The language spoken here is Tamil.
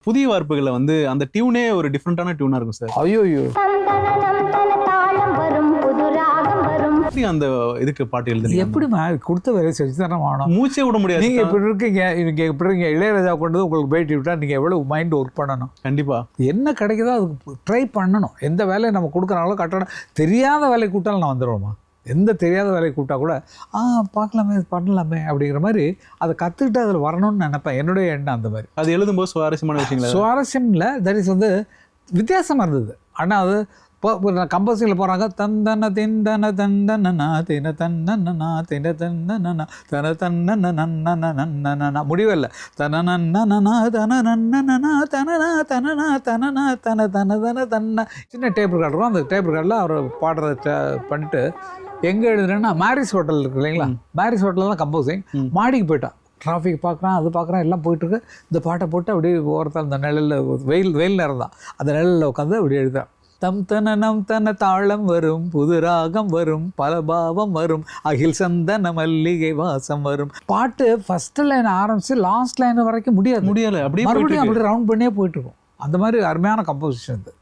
புதிய வார்ப்புகள்ல வந்து அந்த டியூனே ஒரு டிஃப்ரெண்டான டியூனா இருக்கும் சார். ஐயோயோ, எப்படி அந்த இதுக்கு பாட்டு எழுதுனீங்க? எப்படி கொடுத்த வேலையை செஞ்சு தானே ஆகணும். மூச்சே விட முடியாது. நீங்க இப்படி இருக்கீங்க, இவங்க இப்படி இருக்கீங்க, இளையராஜா கொண்டு வந்து உங்களுக்கு பேட்டி விட்டா நீங்க எவ்வளவு மைண்ட் ஒர்க் பண்ணணும். கண்டிப்பா என்ன கிடைக்குதோ அதுக்கு ட்ரை பண்ணணும். எந்த வேலையை நம்ம கொடுக்குறாங்களோ கட்டணும். தெரியாத வேலையை கூட்டாலும் நான் வந்துடுவோமா? எந்த தெரியாத வேலையை கூப்பிட்டா கூட பார்க்கலாமே, பண்ணலாமே அப்படிங்கிற மாதிரி அதை கற்றுக்கிட்டு அதில் வரணும்னு நினைப்பேன். என்னுடைய எண்ணம் அந்த மாதிரி. அது எழுதும்போது சுவாரஸ்யமான விஷயங்கள். சுவாரஸ்யம் இல்லை, தட் இஸ் வந்து வித்தியாசமாக இருந்தது. ஆனால் அது இப்போ நான் கம்போசிங்கில் போகிறாங்க, தந்தன திந்தன தந்தனா தின தன்னா தின தன்னா தன தன்னா முடிவே இல்லை. தனனா தனனா தனனா தனனா தனனா தன தன தன தன்ன சின்ன டேப் ரெக்கார்ட் இருக்கும். அந்த டேப் ரெக்கார்டில் அவர் பாடுறத பண்ணிட்டு எங்கே எழுதுறேன்னா மேரிஸ் ஹோட்டல் இருக்கு இல்லைங்களா, மேரிஸ் ஹோட்டலில் தான் கம்போசிங். மாடிக்கு போயிட்டான், டிராஃபிக் பார்க்குறான், அது பார்க்குறான், எல்லாம் போயிட்டுருக்கு. இந்த பாட்டை போட்டு அப்படியே ஓரத்தில் அந்த நிழலில் வெயில் நேரம் தான், அந்த நிழலில் உட்காந்து அப்படி எழுதுறான். தம் தன நம் தன தாளம் வரும், புது ராகம் வரும், பல பாவம் வரும், அகில் சந்தன மல்லிகை வாசம் வரும். பாட்டு ஃபர்ஸ்ட் லைன் ஆரம்பிச்சு லாஸ்ட் லைன் வரைக்கும் முடியல. அப்படியே மறுபடியும் அப்படி ரவுண்ட் பண்ணியே போயிட்டு இருக்கும். அந்த மாதிரி அருமையான கம்போசிஷன் இது.